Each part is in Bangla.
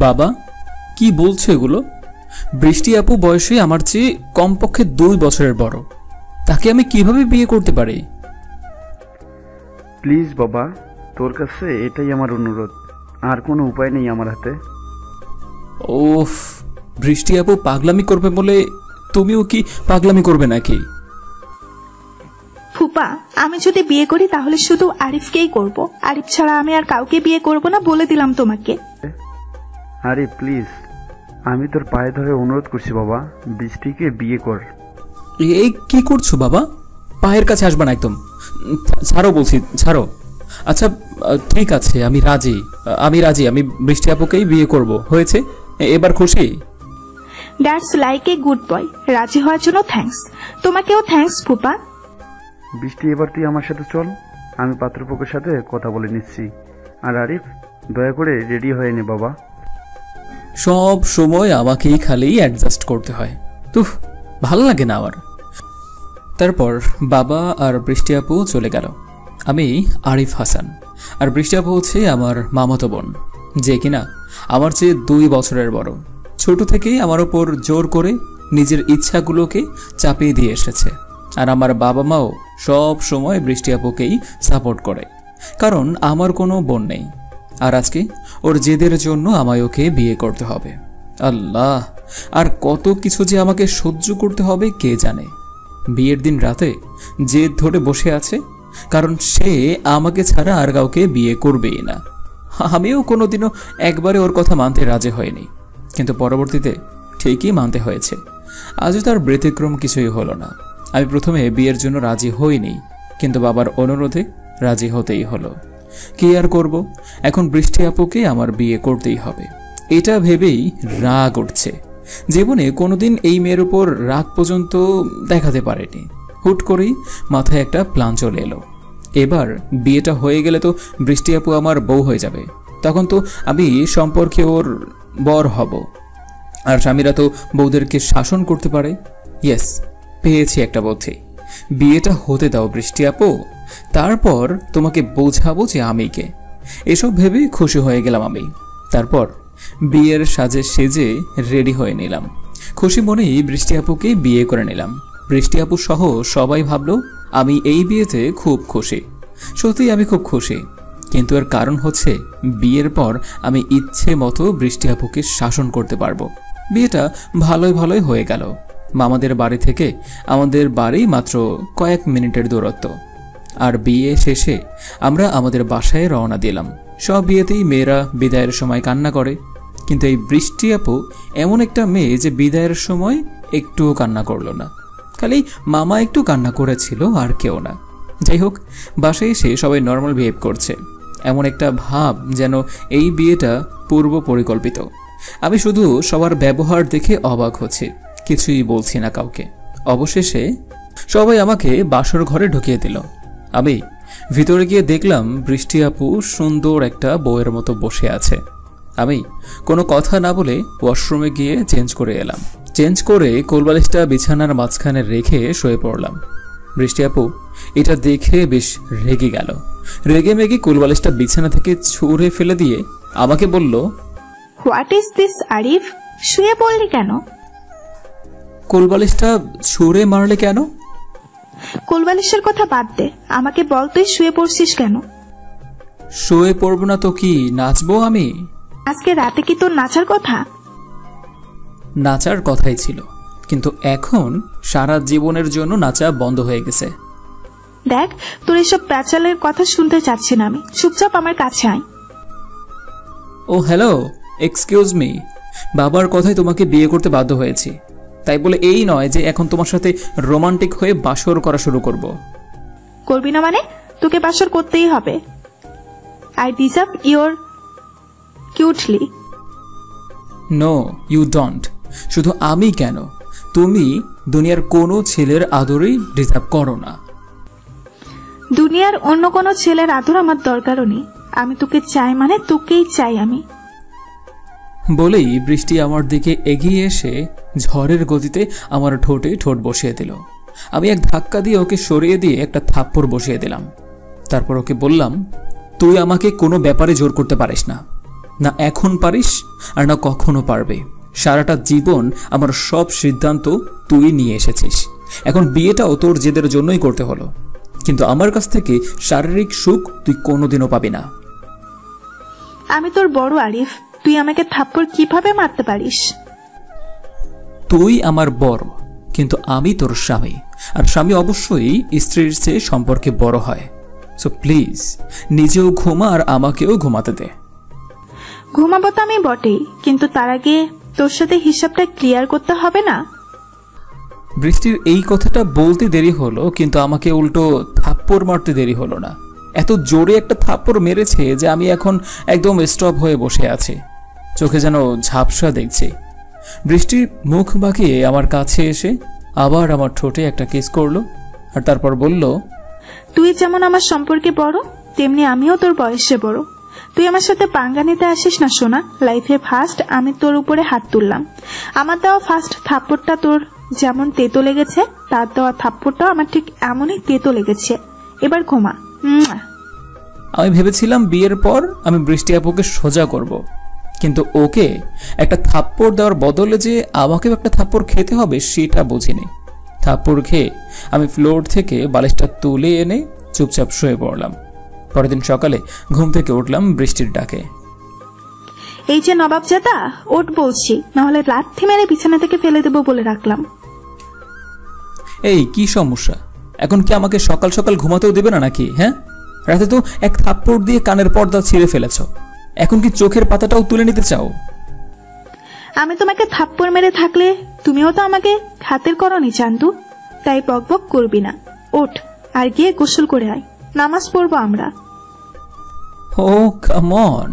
বাবা কি বলছো এগুলো? বৃষ্টি আপু বয়সে আমার চেয়ে কমপক্ষে 2 বছরের বড়, তাকে আমি কিভাবে বিয়ে করতে পারি? প্লিজ বাবা, তোর কাছে এটাই আমার অনুরোধ, আর কোনো উপায় নেই আমার হাতে। ওফ, বৃষ্টি আপু পাগলামি করবে বলে তুমিও কি পাগলামি করবে নাকি? ফুপা, আমি যদি বিয়ে করি তাহলে শুধু আরিফকেই করব। আরিফ ছাড়া আমি আর কাউকে বিয়ে করব না, বলে দিলাম তোমাকে। আরে প্লিজ, আমি তোর পায়ে ধরে অনুরোধ করছি বাবা, বৃষ্টিকে বিয়ে কর। এই কি করছো বাবা? পায়ের কাছে আসবে না একদম, ছাড়ো বলছি, ছাড়ো। আচ্ছা ঠিক আছে, আমি রাজি, আমি বৃষ্টি আপুকেই বিয়ে করব। হয়েছে, এবার খুশি? That's like a good boy. রাজি হওয়ার জন্য থ্যাঙ্কস। তোমাকেও থ্যাঙ্কস ফুপা। বৃষ্টি, এবার তুই আমার সাথে চল, আমি পাত্রপক্ষের সাথে কথা বলে নিচ্ছি। আর আরিফ, দয়া করে রেডি হয়ে নে বাবা। সব সময় আমাকেই খালি অ্যাডজাস্ট করতে হয়, তো ভালো লাগে না আমার। তারপর বাবা আর বৃষ্টি আপু চলে গেল। আমি আরিফ হাসান, আর বৃষ্টি আপু হচ্ছে আমার মামাতো বোন, যে কিনা আমার চেয়ে 2 বছরের বড়। ছোট থেকেই আমার ওপর জোর করে নিজের ইচ্ছাগুলোকে চাপিয়ে দিয়ে এসেছে। আর আমার বাবা মাও সব সময় বৃষ্টি আপুকেই সাপোর্ট করে, কারণ আমার কোনো বোন নেই। আর আজকে ওর জেদের জন্য আমায় ওকে বিয়ে করতে হবে। আল্লাহ, আর কত কিছু যে আমাকে সহ্য করতে হবে কে জানে। বিয়ের দিন রাতে জেদ ধরে বসে আছে, কারণ সে আমাকে ছাড়া আর কাউকে বিয়ে করবেই না। আমিও কোনোদিনও একবারে ওর কথা মানতে রাজি হয়নি, কিন্তু পরবর্তীতে ঠিকই মানতে হয়েছে। আজও তার ব্যতিক্রম কিছুই হলো না। আমি প্রথমে বিয়ের জন্য রাজি হইনি, কিন্তু বাবার অনুরোধে রাজি হতেই হলো। কি আর করব, এখন বৃষ্টি আপুকে আমার বিয়ে করতেই হবে। এটা ভেবেই রাগ উঠছে। জীবনে কোনোদিন এই মেয়ের উপর রাগ পর্যন্ত দেখাতে পারেনি। হুট করেই মাথায় একটা প্ল্যান চলে এলো। এবার বিয়েটা হয়ে গেলে তো বৃষ্টি আপু আমার বউ হয়ে যাবে, তখন তো আমি সম্পর্কে ওর বর হব। আর স্বামীরা তো বউদেরকে শাসন করতে পারে। ইয়েস, পেয়েছি একটা বুদ্ধি। বিয়েটা হতে দাও বৃষ্টি আপু, তারপর তোমাকে বোঝাবো যে আমি কে। এসব ভেবে খুশি হয়ে গেলাম আমি। তারপর বিয়ের সাজে সেজে রেডি হয়ে নিলাম। খুশি মনেই বৃষ্টি আপুকে বিয়ে করে নিলাম। বৃষ্টি আপু সহ সবাই ভাবলো আমি এই বিয়েতে খুব খুশি। সত্যিই আমি খুব খুশি, কিন্তু এর কারণ হচ্ছে বিয়ের পর আমি ইচ্ছে মতো বৃষ্টি আপুকে শাসন করতে পারবো। বিয়েটা ভালোই হয়ে গেল। মামাদের বাড়ি থেকে আমাদের বাড়ি মাত্র কয়েক মিনিটের দূরত্ব। আর বিয়ে শেষে আমরা আমাদের বাসায় রওনা দিলাম। সব বিয়েতেই মেয়েরা বিদায়ের সময় কান্না করে, কিন্তু এই বৃষ্টি আপু এমন একটা মেয়ে যে বিদায়ের সময় একটুও কান্না করলো না। খালি মামা একটু কান্না করেছিল, আর কেউ না। যাই হোক, বাসায় এসে সবাই নর্মাল বিহেভ করছে, এমন একটা ভাব যেন এই বিয়েটা পূর্ব পরিকল্পিত। আমি শুধু সবার ব্যবহার দেখে অবাক হচ্ছি, কিছুই বলছি না কাউকে। অবশেষে সবাই আমাকে বাসর ঘরে ঢুকিয়ে দিল। আমি ভিতরে গিয়ে দেখলাম বৃষ্টি আপু সুন্দর একটা বউয়ের মতো বসে আছে। আমি কোনো কথা না বলে ওয়াশরুমে গিয়ে চেঞ্জ করে এলাম। চেঞ্জ করে কোলবালিশটা বিছানার মাঝখানে রেখে শুয়ে পড়লাম। বৃষ্টি আপু এটা দেখে বেশ রেগে গেল। রেগে মেগে কোলবালিশটা বিছানা থেকে ছুঁড়ে ফেলে দিয়ে আমাকে বলল, হোয়াট ইজ দিস আরিফ, শুয়ে পড়লি কেন? কোলবালিশটা ছুঁড়ে মারলে কেন? কোলবালিশের কথা বাদ দে, আমাকে বল তুই শুয়ে পড়ছিস কেন? শুয়ে পড়ব না তো কি, নাচবো আমি? আজকে রাতে কি তোর নাচার কথা? নাচার কথাই ছিল, কিন্তু এখন সারা জীবনের জন্য নাচা বন্ধ হয়ে গেছে। দেখ, তোর এসব প্যাচালের কথা শুনতে চাচ্ছি না আমি। চুপচাপ আমার কাছে আয়। ও হ্যালো, এক্সকিউজ মি। বাবার কথায় তোমাকে বিয়ে করতে বাধ্য হয়েছি, তাই বলে এই নয় যে এখন তোমার সাথে রোমান্টিক হয়ে বাসর করা শুরু করব। করবি না মানে? তোকে বাসর করতেই হবে। I deserve your cutely. No you don't. শুধু আমি কেন, তুমি দুনিয়ার কোনো ছেলের আদরই ডিজার্ভ করো না। দুনিয়ার অন্য কোনো ছেলের আদর আমার দরকারও নেই। আমি তোকে চাই মানে তোকেই চাই আমি। বলেই বৃষ্টি আমার দিকে এগিয়ে এসে ঝড়ের গতিতে আমার ঠোঁটে ঠোঁট বসিয়ে দিল। আমি এক ধাক্কা দিয়ে ওকে সরিয়ে দিয়ে একটা থাপ্পড় বসিয়ে দিলাম। তারপর ওকে বললাম, তুই আমাকে কোনো ব্যাপারে জোর করতে পারিস না, না এখন পারিস আর না কখনো পারবে। সারাটা জীবন আমার সব সিদ্ধান্ত তুই নিয়ে এসেছিস, এখন বিয়েটাও তোর জেদের জন্যই করতে হলো, কিন্তু আমার কাছ থেকে শারীরিক সুখ তুই কোনোদিনও পাবি না। আমি তোর বড় আরিফ, তুই আমাকে থাপ্পড় কিভাবে মারতে পারিস? তুই আমার বড়, কিন্তু আমি তোর স্বামী, আর স্বামী অবশ্যই স্ত্রীর চেয়ে সম্পর্কে বড় হয়। সো প্লিজ নিজেও ঘুমা আর আমাকেও ঘুমাতে দে। ঘুমাবো তো আমি বটেই, কিন্তু তার আগে তোর সাথে হিসাবটা ক্লিয়ার করতে হবে না? বৃষ্টির এই কথাটা বলতে দেরি হলো, কিন্তু আমাকে উল্টো থাপ্পড় মারতে দেরি হলো না। এত জোরে একটা থাপ্পড় মেরেছে যে আমি এখন একদম স্টপ হয়ে বসে আছি, চোখে যেন ঝাপসা দেখছি। বৃষ্টি মুখ বাঁকিয়ে আমার কাছে এসে আবার আমার ঠোঁটে একটা কিস করলো, আর তারপর বলল, তুই যেমন আমার সম্পর্কে বড়, তেমনি আমিও তোর বয়সে বড়। তুই আমার সাথে পাঙ্গা নিতে আসিস না সোনা। লাইফে ফার্স্ট আমি তোর উপরে হাত তুললাম। আমার দেওয়া ফার্স্ট থাপ্পড়টা তোর যেমন তেতো লেগেছে, তার দেওয়া থাপ্পড়টাও আমার ঠিক এমনই তেতো লেগেছে। এবার ঘুমা। আমি ভেবেছিলাম বিয়ের পর আমি বৃষ্টি আপুকে সোজা করব, কিন্তু ওকে একটা থাপ্পড় দেওয়ার বদলে যে আমাকেও একটা থাপ্পড় খেতে হবে সেটা বুঝিনি। থাপ্পড় খেয়ে আমি ফ্লোর থেকে বালিশটা তুলে এনে চুপচাপ শুয়ে পড়লাম। পরের দিন সকালে ঘুম থেকে উঠলাম বৃষ্টির ডাকে। এই যে নবাবজাদা, ওঠ বলছি, নাহলে লাথি মেরে বিছানা থেকে ফেলে দেবো বলে রাখলাম। এই কি সমস্যা? এখন কি আমাকে সকাল সকাল ঘুমাতেও দেবে না নাকি? হ্যাঁ, রাতে তো এক থাপ্পড় দিয়ে কানের পর্দা ছিঁড়ে ফেলেছ, এখন কি চোখের পাতাটাও তুলে নিতে চাও? আমি তোমাকে থাপ্পড় মেরে থাকলে তুমিও তো আমাকে খাতির করনি চান্দু, তাই বকবক করবি না। ওঠ আর গিয়ে গোসল করে আয়, নামাজ পড়বো আমরা। ও কাম অন,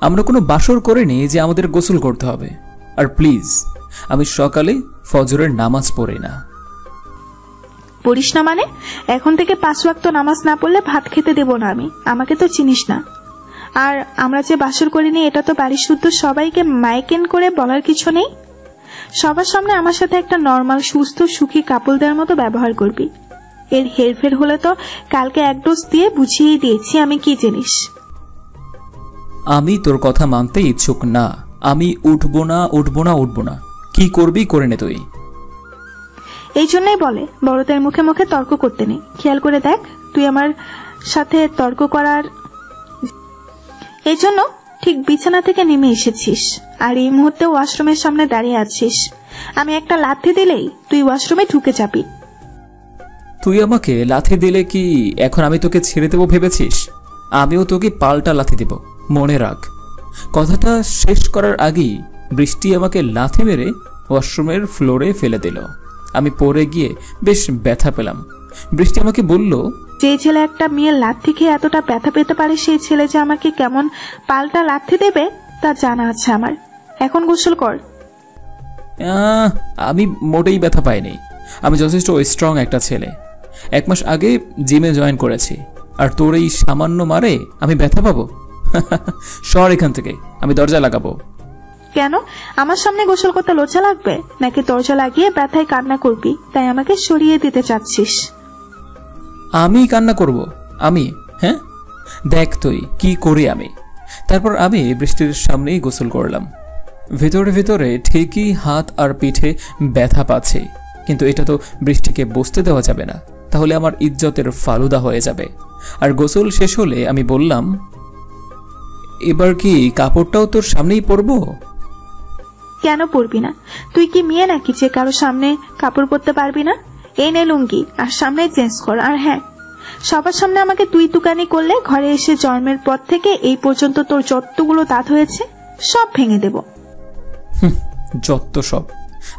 আমরা কোনো বাসর করিনি যে আমাদের গোসল করতে হবে। আর প্লিজ, আমি সকালে ফজরের নামাজ পড়ি না। পড়িস না মানে? এখন থেকে 5 ওয়াক্ত নামাজ না পড়লে ভাত খেতে দেব না আমি। আমাকে তো চিনিস না। আর আমরা যে বাসর করিনি এটা তো বাড়ি শুদ্ধ সবাইকে মাইকেন করে বলার কিছু নেই। সবার সামনে আমার সাথে একটা নর্মাল সুস্থ সুখী কাপল দেওয়ার মতো ব্যবহার করবি। এর হেরফের হলে তো কালকে এক ডোজ দিয়ে বুঝিয়ে দিয়েছি আমি কি জিনিস। আমি তোর কথা মানতে ইচ্ছুক না। আমি উঠবো না, উঠবো না, উঠবো না। কি করবি করে নে তুই। এই জন্যই বলে বড়দের মুখে মুখে তর্ক করতে নেই। খেয়াল করে দেখ, তুই আমার সাথে তর্ক করার এই জন্য ঠিক বিছানা থেকে নেমে এসেছিস, আর এই মুহূর্তে ওয়াশরুমের সামনে দাঁড়িয়ে আছিস। আমি একটা লাথি দিলেই তুই ওয়াশরুমে ঢুকে যাবি। তুই আমাকে লাথি দিলে কি এখন আমি তোকে ছেড়ে দেবো ভেবেছিস? আমিও তোকে পাল্টা লাথি দেব, মনে রাখ। কথাটা শেষ করার আগেই বৃষ্টি আমাকে লাথি মেরে ওয়াশরুমের ফ্লোরে ফেলে দিল। আমি পড়ে গিয়ে বেশ ব্যথা পেলাম। বৃষ্টি আমাকে বলল, যে ছেলে একটা মেয়ের লাথি খেয়ে এতটা ব্যথা পেতে পারে, সেই ছেলে যে আমাকে কেমন পাল্টা লাথি দেবে তা জানা আছে আমার। এখন গোসল কর। আমি মোটেই ব্যথা পাইনি। আমি যথেষ্ট স্ট্রং একটা ছেলে। 1 মাস আগে জিমে জয়েন করেছি, আর তোর এই সামান্য মারে আমি ব্যথা পাবো? সর এখান থেকে, আমি দরজা লাগাবো। কেন? আমার সামনে গোসল করতে লজ্জা লাগবে নাকি? দরজা লাগিয়ে ব্যথায় কান্না করবি তাই আমাকে সরিয়ে দিতে চাচ্ছিস? আমি কান্না করব? আমি? হ্যাঁ, দেখ তুই কি করি আমি। তারপর আমি বৃষ্টির সামনেই গোসল করলাম। ভেতরে ভেতরে ঠিকই হাত আর পিঠে ব্যথা পাচ্ছে, কিন্তু এটা তো বৃষ্টিকে বুঝতে দেওয়া যাবে না, তাহলে আমার ইজ্জতের ফালুদা হয়ে যাবে। আর গোসল শেষ হলে আমি বললাম, এবার কি কাপড়টাও তোর সামনেই পরবো? কেন পরবি না? তুই কি মেয়ে নাকি যে কারো সামনে কাপড় পরতে পারবি না? এই নে লুঙ্গি, আর সামনে চেঞ্জ কর। আর হ্যাঁ, সবার সামনে আমাকে তুই তুকানি করলে ঘরে এসে জন্মের পর থেকে এই পর্যন্ত তোর যতগুলো দাঁত হয়েছে সব ভেঙে দেব। যত সব।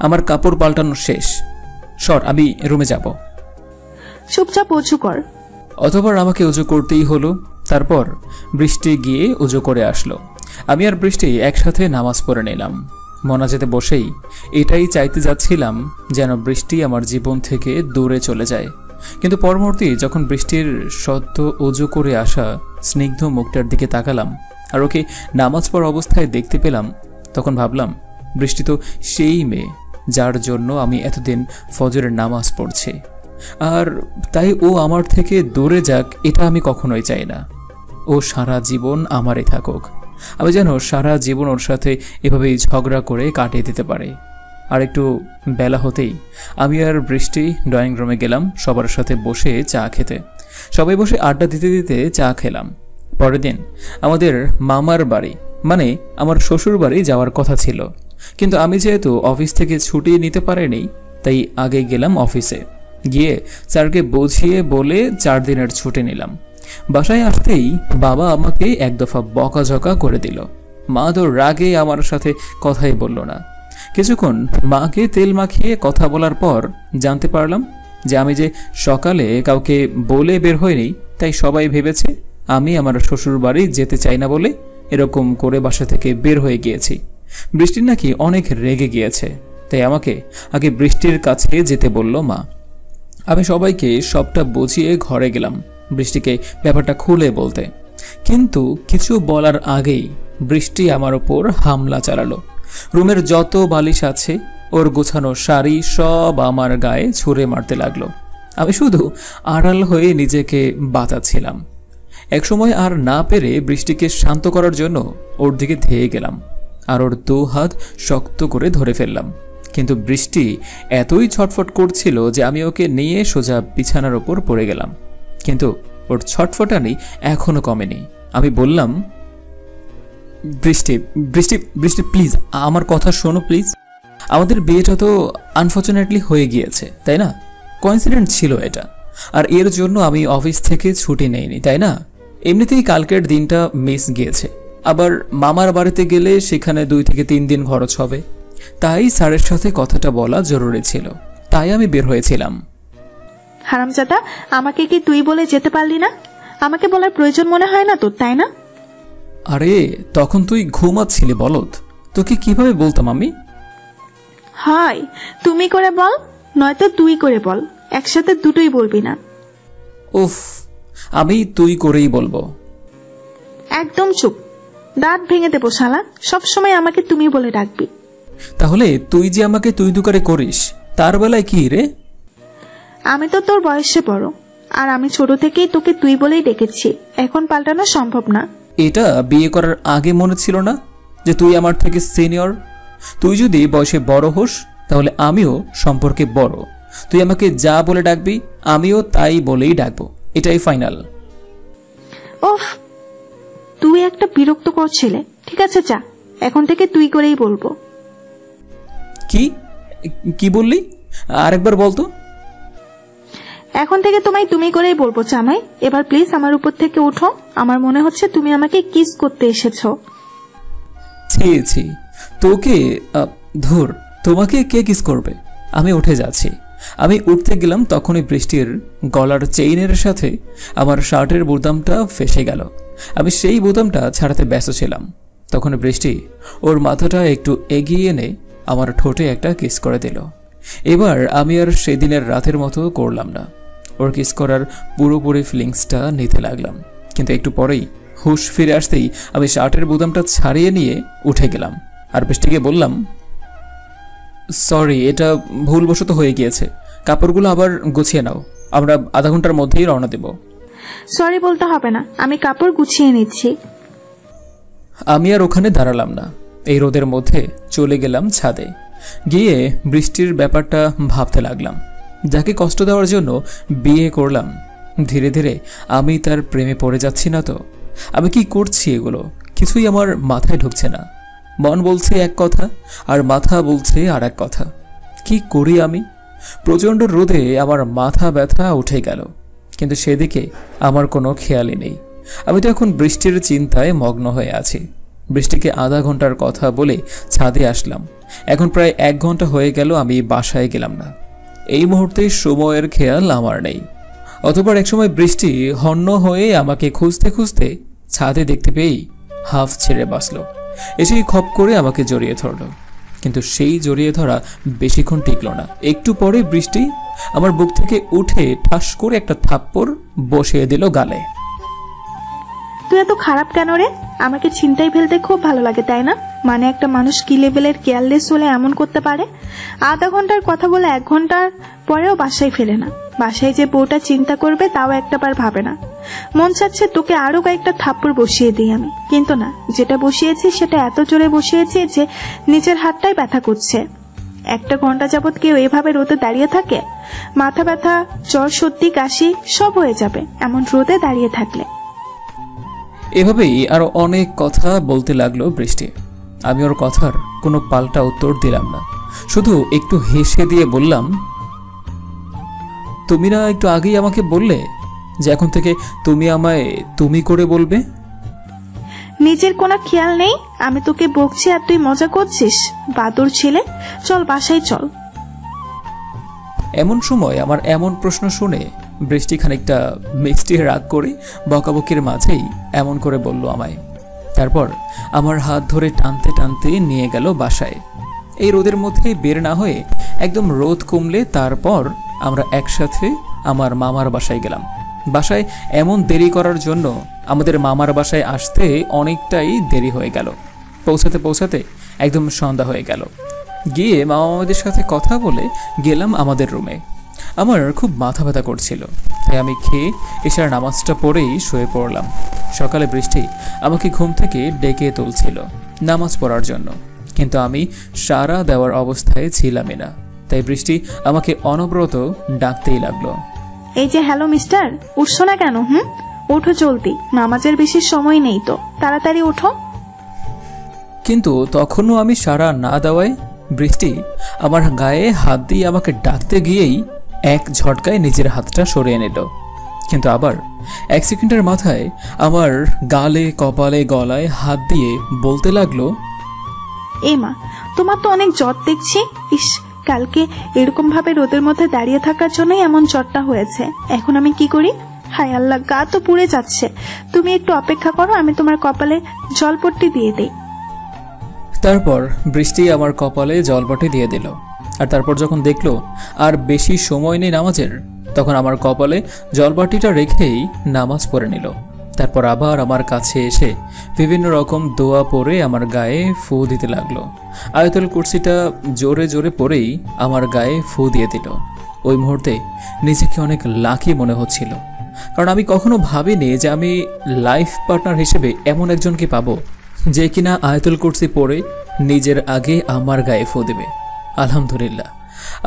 আমার কাপড় পাল্টানো শেষ, সর, আমি রুমে যাব। চুপচাপ উঁচু কর। অতঃপর আমাকে উজু করতেই হলো। তারপর বৃষ্টি গিয়ে উজু করে আসলো। আমি আর বৃষ্টি একসাথে নামাজ পড়ে নিলাম। মোনাজাতে বসেই এটাই চাইতে যাচ্ছিলাম যেন বৃষ্টি আমার জীবন থেকে দূরে চলে যায়। কিন্তু পরবর্তী যখন বৃষ্টির সদ্য উজু করে আসা স্নিগ্ধ মুখটার দিকে তাকালাম আর ওকে নামাজ পড়া অবস্থায় দেখতে পেলাম, তখন ভাবলাম বৃষ্টি তো সেই মেয়ে যার জন্য আমি এতদিন ফজরের নামাজ পড়ছি, আর তাই ও আমার থেকে দূরে যাক এটা আমি কখনোই চাই না। ও সারা জীবন আমারই থাকুক, আমি যেন সারা জীবন ওর সাথে এভাবেই ঝগড়া করে কাটিয়ে দিতে পারি। আর একটু বেলা হতেই আমি আর বৃষ্টি ড্রয়িং রুমে গেলাম সবার সাথে বসে চা খেতে। সবাই বসে আড্ডা দিতে দিতে চা খেলাম। পরের দিন আমাদের মামার বাড়ি মানে আমার শ্বশুর বাড়ি যাওয়ার কথা ছিল, কিন্তু আমি যেহেতু অফিস থেকে ছুটি নিতে পারিনি তাই আগে গেলাম অফিসে। গিয়ে স্যারকে বুঝিয়ে বলে 4 দিনের ছুটি নিলাম। বাসায় আসতেই বাবা আমাকে এক দফা বকাঝকা করে দিল। মা তো রাগে আমার সাথে কথাই বলল না। কিছুক্ষণ মাকে তেল মাখিয়ে কথা বলার পর জানতে পারলাম যে আমি যে সকালে কাউকে বলে বের হইনি, তাই সবাই ভেবেছে আমি আমার শ্বশুর বাড়ি যেতে চাই না বলে এরকম করে বাসা থেকে বের হয়ে গিয়েছি। বৃষ্টির নাকি অনেক রেগে গিয়েছে, তাই আমাকে আগে বৃষ্টির কাছে যেতে বলল মা। আমি সবাইকে সবটা বুঝিয়ে ঘরে গেলাম বৃষ্টিকে ব্যাপারটা খুলে বলতে, কিন্তু কিছু বলার আগেই বৃষ্টি আমার ওপর হামলা চালালো। রুমের যত বালিশ আছে ওর গোছানো শাড়ি সব আমার গায়ে ছুঁড়ে মারতে লাগলো। আমি শুধু আড়াল হয়ে নিজেকে বাঁচাচ্ছিলাম। একসময় আর না পেরে বৃষ্টিকে শান্ত করার জন্য ওর দিকে ধেয়ে গেলাম আর ওর 2 হাত শক্ত করে ধরে ফেললাম। কিন্তু বৃষ্টি এতই ছটফট করছিল যে আমি ওকে নিয়ে সোজা বিছানার ওপর পড়ে গেলাম, কিন্তু ওর ছটফটানি এখনো কমেনি। আমি বললাম, বৃষ্টি বৃষ্টি বৃষ্টি প্লিজ আমার কথা শোনো প্লিজ। আমাদের বিয়েটা তো আনফর্চুনেটলি হয়ে গিয়েছে, তাই না? কোইন্সিডেন্ট ছিল এটা, আর এর জন্য আমি অফিস থেকে ছুটি নেইনি, তাই না? এমনিতেই কালকের দিনটা মিস গিয়েছে, আবার মামার বাড়িতে গেলে সেখানে 2 থেকে 3 দিন খরচ হবে, তাই স্যারের সাথে কথাটা বলা জরুরি ছিল, তাই আমি বের হয়েছিলাম। হারামজাদা, আমাকে কি তুই বলে যেতে পারলি না? আমাকে বলার প্রয়োজন মনে হয় না তোর, তাই না? আরে তখন তুই ঘুমাচ্ছিলি বলদ, তোকে কিভাবে বলতাম আমি? হয় তুমি করে বল, নয়তো তুই করে বল, একসাথে দুটোই বলবি না। উফ, আমি তুই করেই বলবো। একদম চুপ, দাঁত ভেঙে দেবো শালা, সবসময় আমাকে তুমি বলে ডাকবি। তাহলে তুই যে আমাকে তুই দুকারে করিস, তার বেলায় কি রে? আমি তো তোর বয়সে বড়, আর আমি ছোট থেকেই তোকে তুই বলেই ডেকেছি, এখন পাল্টানো সম্ভব না। এটা বিয়ে করার আগে মনে ছিল না যে তুই আমার থেকে সিনিয়র? তুই যদি বয়সে বড় হোস তাহলে আমিও সম্পর্কে বড়। তুই আমাকে যা বলে ডাকবি আমিও তাই বলেই ডাকবো, এটাই ফাইনাল। ওফ, তুই একটা বিরক্তকর ছেলে। ঠিক আছে যা, এখন থেকে তুই করেই বলবো। কি কি বললি? আরেকবার বলতো। এখন থেকে তোমায় তুমি করেই বলবো জামাই। এবার প্লিজ আমার উপর থেকে উঠো, আমার মনে হচ্ছে তুমি আমাকে কিস করতে এসেছো। ছি ছি, তোকে ধুর, তোমাকে কে কিস করবে? আমি উঠে যাচ্ছি। আমি উঠতে গেলাম তখনই বৃষ্টির গলার চেইনের সাথে আমার শার্টের বোতামটা ফেসে গেল। আমি সেই বোতামটা ছাড়াতে ব্যস্ত ছিলাম। তখন বৃষ্টি ওর মাথাটা একটু এগিয়ে এনে আমার ঠোঁটে একটা কিস করে দিল। এবার আমি আর সেদিনের রাতের মতো করলাম না, ওর কিস করার পুরোপুরি ফিলিংসটা নিতে লাগলাম। কিন্তু একটু পরেই হুশ ফিরে আসতেই আমি শার্টের বোতামটা ছাড়িয়ে নিয়ে উঠে গেলাম আর বৃষ্টিকে বললাম, সরি, এটা ভুলবশত হয়ে গিয়েছে, কাপড়গুলো আবার গুছিয়ে নাও, আমরা আধা ঘন্টার মধ্যেই রওনা দেব। সরি বলতে হবে না, আমি কাপড় গুছিয়ে নিচ্ছি। আমি আর ওখানে দাঁড়ালাম না, এই রোদের মধ্যে চলে গেলাম ছাদে। গিয়ে বৃষ্টির ব্যাপারটা ভাবতে লাগলাম। যাকে কষ্ট দেওয়ার জন্য বিয়ে করলাম, ধীরে ধীরে আমি তার প্রেমে পড়ে যাচ্ছি না তো? আমি কি করছি এগুলো কিছুই আমার মাথায় ঢুকছে না। মন বলছে এক কথা আর মাথা বলছে আর এক কথা। কি করি আমি? প্রচণ্ড রোদে আমার মাথা ব্যথা উঠে গেল, কিন্তু সেদিকে আমার কোনো খেয়ালই নেই। আমি তো এখন বৃষ্টির চিন্তায় মগ্ন হয়ে আছি। বৃষ্টিকে আধা ঘন্টার কথা বলে ছাদে আসলাম। এখন প্রায় 1 ঘন্টা হয়ে গেল আমি বাসায় গেলাম না। এই মুহূর্তে সময়ের খেয়াল আমার নেই। অতঃপর একসময় বৃষ্টি হন্য হয়ে আমাকে খুঁজতে খুঁজতে ছাদে দেখতে পেয়েই হাফ ছেড়ে বাঁচল। এসেই খপ করে আমাকে জড়িয়ে ধরল, কিন্তু সেই জড়িয়ে ধরা বেশিক্ষণ টিকল না। একটু পরে বৃষ্টি আমার বুক থেকে উঠে ঠাস করে একটা থাপ্পড় বসিয়ে দিল গালে। তুই এত খারাপ কেন রে? আমাকে চিন্তায় ফেলতে খুব ভালো লাগে, তাই না? মানে একটা মানুষ কি লেভেলের কেয়ারলেস হলে এমন করতে পারে? আধা ঘন্টার কথা বলে 1 ঘন্টার পরেও বাসায় ফেলে না। বাসায় যে বউটা চিন্তা করবে তাও একটাবার ভাবে না। মন চাচ্ছে তোকে আরো কয়েকটা থাপ্পড় বসিয়ে দিই আমি, কিন্তু না, যেটা বসিয়েছি সেটা এত জোরে বসিয়েছি যে নিজের হাতটাই ব্যথা করছে। 1 ঘন্টা যাবৎ কেউ এভাবে রোদে দাঁড়িয়ে থাকে? মাথা ব্যথা, জ্বর, সর্দি, কাশি সব হয়ে যাবে এমন রোদে দাঁড়িয়ে থাকলে। এভাবেই আরো অনেক কথা বলতে লাগলো বৃষ্টি। আমি ওর কথার কোনো পাল্টা উত্তর দিলাম না, শুধু একটু হেসে দিয়ে বললাম, তুমি না একটু আগেই আমাকে বললে যে এখন থেকে তুমি আমায় তুমি করে বলবে? নিজের কোনো খেয়াল নেই? আমি তোকে বকছি আর তুই মজা করছিস? বাদর ছেলে, চল বাসায় চল। এমন সময় আমার এমন প্রশ্ন শুনে বৃষ্টি খানিকটা মিষ্টি রাগ করে বকাবকির মাঝেই এমন করে বলল আমায়। তারপর আমার হাত ধরে টানতে টানতে নিয়ে গেল বাসায়। এই রোদের মধ্যে বের না হয়ে একদম রোদ কমলে তারপর আমরা একসাথে আমার মামার বাসায় গেলাম। বাসায় এমন দেরি করার জন্য আমাদের মামার বাসায় আসতে অনেকটাই দেরি হয়ে গেল। পৌঁছাতে পৌঁছাতে একদম সন্ধ্যা হয়ে গেল। গিয়ে মামা মামাদের সাথে কথা বলে গেলাম আমাদের রুমে। আমার খুব মাথা ব্যথা করছিল, তাই আমি খেয়ে এশার নামাজটা পড়েই শুয়ে পড়লাম। সকালে বৃষ্টি আমাকে ঘুম থেকে ডেকে তুলছিল নামাজ পড়ার জন্য, কিন্তু আমি সাড়া দেওয়ার অবস্থায় ছিলামই না। তাই বৃষ্টি আমাকে অনবরত ডাকতেই লাগলো, এই যে হ্যালো মিস্টার, উঠছো না কেন? ওঠো জলদি, নামাজের বেশি সময় নেই তো, তাড়াতাড়ি ওঠো। কিন্তু তখনও আমি সাড়া না দেওয়ায় বৃষ্টি আমার গায়ে হাত দিয়ে আমাকে ডাকতে গিয়েই এক ঝটকায় নিজের হাতটা সরিয়ে নিল। কিন্তু আবার 1 সেকেন্ডের মাথায় আমার গালে, কপালে, গলায় হাত দিয়ে বলতে লাগলো, এই মা, তোমার তো অনেক জ্বর দেখছি। ইস, কালকে এরকম ভাবে রোদের মধ্যে দাঁড়িয়ে থাকার জন্যই এমন জ্বরটা হয়েছে। এখন আমি কি করি? হায় আল্লাহ, গা তো পুড়ে যাচ্ছে। তুমি একটু অপেক্ষা করো, আমি তোমার কপালে জলপট্টি দিয়ে দেই। তারপর বৃষ্টি আমার কপালে জলপট্টি দিয়ে দিল। আর তারপর যখন দেখলো আর বেশি সময় নেই নামাজের, তখন আমার কপালে জলবাটিটা রেখেই নামাজ পড়ে নিল। তারপর আবার আমার কাছে এসে বিভিন্ন রকম দোয়া পড়ে আমার গায়ে ফু দিতে লাগলো। আয়াতুল কুরসিটা জোরে জোরে পড়েই আমার গায়ে ফু দিয়ে দিল। ওই মুহূর্তে নিজেকে অনেক লাকি মনে হচ্ছিল, কারণ আমি কখনো ভাবিনি যে আমি লাইফ পার্টনার হিসেবে এমন একজনকে পাবো যে কিনা আয়াতুল কুরসি পড়ে নিজের আগে আমার গায়ে ফু দেবে। আলহামদুলিল্লাহ,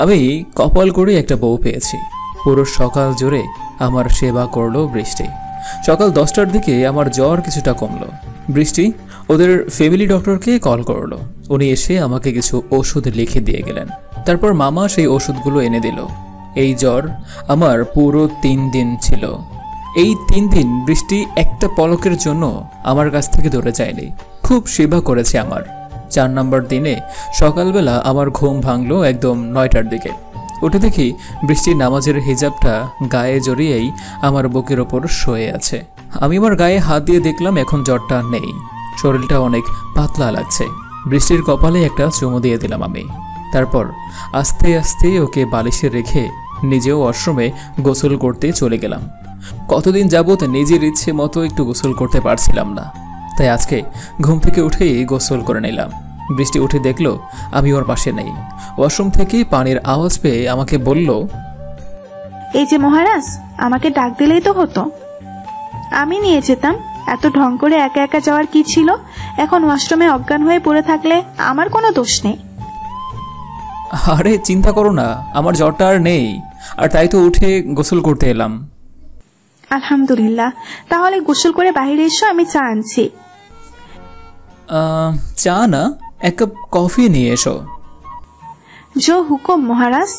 আমি কপাল করে একটা বউ পেয়েছি। পুরো সকাল জুড়ে আমার সেবা করলো বৃষ্টি। সকাল 10টার দিকে আমার জ্বর কিছুটা কমলো। বৃষ্টি ওদের ফ্যামিলি ডক্টরকে কল করলো। উনি এসে আমাকে কিছু ওষুধ লিখে দিয়ে গেলেন। তারপর মামা সেই ওষুধগুলো এনে দিল। এই জ্বর আমার পুরো 3 দিন ছিল। এই 3 দিন বৃষ্টি একটা পলকের জন্য আমার কাছ থেকে দূরে যায়নি, খুব সেবা করেছে আমার। 4 নম্বর দিনে সকালবেলা আমার ঘুম ভাঙলো একদম 9টার দিকে। উঠে দেখি বৃষ্টির নামাজের হিজাবটা গায়ে জড়িয়েই আমার বুকের ওপর শুয়ে আছে। আমি আমার গায়ে হাত দিয়ে দেখলাম এখন জ্বরটা নেই, শরীরটা অনেক পাতলা লাগছে। বৃষ্টির কপালে একটা চুমু দিয়ে দিলাম আমি। তারপর আস্তে আস্তে ওকে বালিশে রেখে নিজেও ওয়াশরুমে গোসল করতে চলে গেলাম। কতদিন যাবত নিজের ইচ্ছে মতো একটু গোসল করতে পারছিলাম না, তাই আজকে ঘুম থেকে উঠেই গোসল করে নিলাম। বৃষ্টি উঠে দেখলো আমি ওর পাশে নেই। ওয়াশরুম থেকে পানির আওয়াজ পেয়ে আমাকে বলল, এই যে মহারাজ, আমাকে ডাক দিলেই তো হতো, আমি নিয়ে যেতাম। এত ঢং করে একা একা যাওয়ার কি ছিল? এখন ওয়াশরুমে অজ্ঞান হয়ে পড়ে থাকলে আমার কোনো দোষ নেই। আরে চিন্তা করো না, আমার জ্বরটা আর নেই, আর তাই তো উঠে গোসল করতে এলাম। আলহামদুলিল্লাহ, তাহলে গোসল করে বাইরে এসো, আমি চা আনছি। চা না, 1 কাপ কফি নিয়ে এসো। জো হুকুম মহারাজ।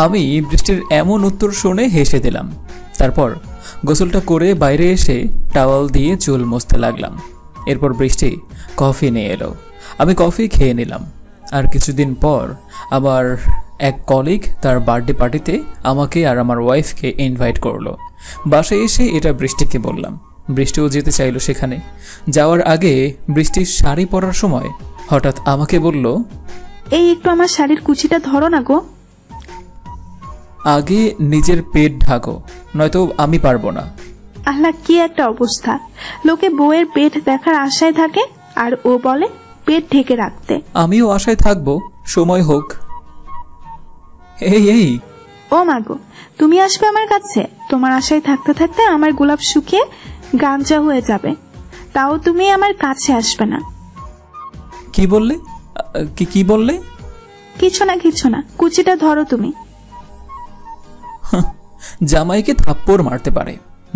আমি বৃষ্টির এমন উত্তর শুনে হেসে দিলাম। তারপর গোসলটা করে বাইরে এসে টাওয়াল দিয়ে চুল মুছতে লাগলাম। এরপর বৃষ্টি কফি নিয়ে এলো, আমি কফি খেয়ে নিলাম। আর কিছুদিন পর আবার এক কলিগ তার বার্থডে পার্টিতে আমাকে আর আমার ওয়াইফকে ইনভাইট করলো। বাসায় এসে এটা বৃষ্টিকে বললাম। বৃষ্টিও যেতে চাইলো সেখানে। যাওয়ার আগে বৃষ্টির শাড়ি পরার সময় হঠাৎ আমাকে বলল, এই একটু আমার শাড়ির কুচিটা ধরো না গো। আগে নিজের পেট ঢাকো, নয়তো আমি পারবো না। আল্লাহ, কি একটা অবস্থা! লোকে বউয়ের পেট দেখার আশায় থাকে, আর ও বলে পেট ঢেকে রাখতে। আমিও আশায় থাকবো, সময় হোক। এই এই ও মাগো, তুমি আসবে আমার কাছে? তোমার আশায় থাকতে থাকতে আমার গোলাপ শুকিয়ে গাঞ্জা হয়ে যাবে, তাও তুমি আমার কাছে আসবে না। কি বললে? কি বললে? কিছু না, কুচিটা ধরো তুমি। জামাইকে থাপ্পড় মারতে পারে,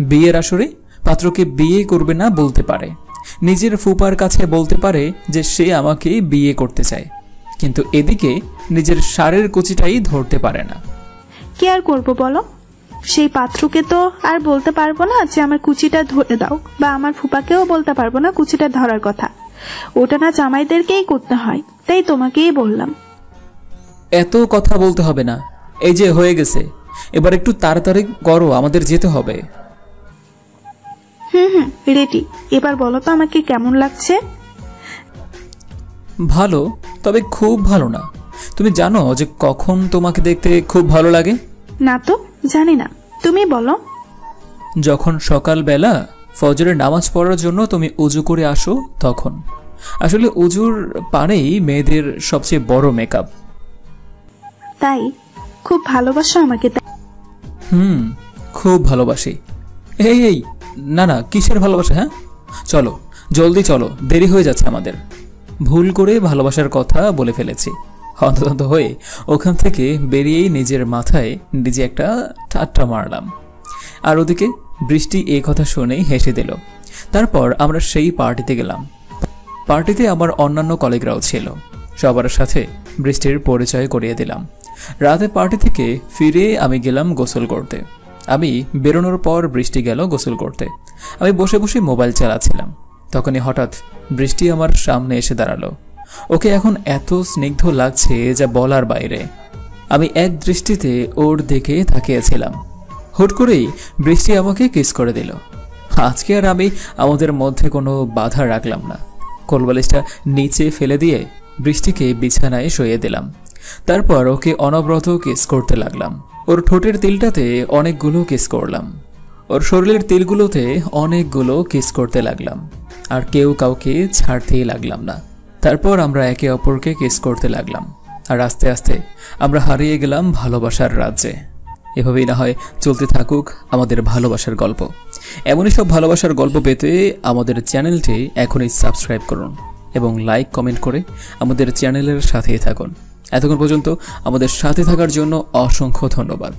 বিয়ের আসরে পাত্রকে বিয়ে করবে না বলতে পারে, নিজের ফুপার কাছে বলতে পারে যে সে আমাকে বিয়ে করতে চায়, কিন্তু এদিকে নিজের সারের কুচিটাই ধরতে পারে না। কি আর করবো বলো? সেই পাত্রকে তো আর বলতে পারবো না যে আমার কুচিটা ধরে দাও, বা আমার ফুপাকেও বলতে পারবো না কুচিটা ধরার কথা। ওটা না জামাইদেরকেই করতে হয়, তাই তোমাকেই বললাম। এত কথা বলতে হবে না, এই যে হয়ে গেছে, এবার একটু তাড়াতাড়ি করো, আমাদের যেতে হবে। রেডি। এবার বলো তো আমাকে কেমন লাগছে? ভালো, তবে খুব ভালো না। তুমি জানো যে কখন তোমাকে দেখতে খুব ভালো লাগে? না তো, জানি না, তুমি বলো। যখন সকালবেলা ফজরের নামাজ পড়ার জন্য তুমি উজু করে আসো তখন। আসলে উজুর পানেই মেয়েদের সবচেয়ে বড় মেকআপ। তাই? খুব ভালোবাসো আমাকে? খুব ভালোবাসি। এই না, কিসের ভালোবাসা? হ্যাঁ, চলো জলদি চলো, দেরি হয়ে যাচ্ছে আমাদের। ভুল করে ভালোবাসার কথা বলে ফেলেছি। হন্তদন্ত হয়ে ওখান থেকে বেরিয়েই নিজের মাথায় নিজে একটা ঠাট্টা মারলাম। আর ওদিকে বৃষ্টি এই কথা শুনেই হেসে দিল। তারপর আমরা সেই পার্টিতে গেলাম। পার্টিতে আমার অন্যান্য কলিগরাও ছিল। সবার সাথে বৃষ্টির পরিচয় করিয়ে দিলাম। রাতে পার্টি থেকে ফিরে আমি গেলাম গোসল করতে। আমি বেরোনোর পর বৃষ্টি গেল গোসল করতে। আমি বসে বসে মোবাইল চালাচ্ছিলাম, তখনই হঠাৎ বৃষ্টি আমার সামনে এসে দাঁড়ালো। ওকে এখন এত স্নিগ্ধ লাগছে যা বলার বাইরে। আমি এক দৃষ্টিতে ওর দিকে তাকিয়েছিলাম। হুট করেই বৃষ্টি আমাকে কিস করে দিল। আজকে আর আমি আমাদের মধ্যে কোনো বাধা রাখলাম না। কোলবালিশটা নিচে ফেলে দিয়ে বৃষ্টিকে বিছানায় শুইয়ে দিলাম। তারপর ওকে অনবরত কিস করতে লাগলাম। ওর ঠোঁটের তিলটাতে অনেকগুলো কিস করলাম, ওর শরীরের তিলগুলোতে অনেকগুলো কিস করতে লাগলাম, আর কেউ কাউকে ছাড়তেই লাগলাম না। তারপর আমরা একে অপরকে কিস করতে লাগলাম, আর আস্তে আস্তে আমরা হারিয়ে গেলাম ভালোবাসার রাজ্যে। এভাবেই না হয় চলতে থাকুক আমাদের ভালোবাসার গল্প। এমনই সব ভালোবাসার গল্প পেতে আমাদের চ্যানেলটি এখনই সাবস্ক্রাইব করুন এবং লাইক কমেন্ট করে আমাদের চ্যানেলের সাথেই থাকুন। এতক্ষণ পর্যন্ত আমাদের সাথে থাকার জন্য অসংখ্য ধন্যবাদ।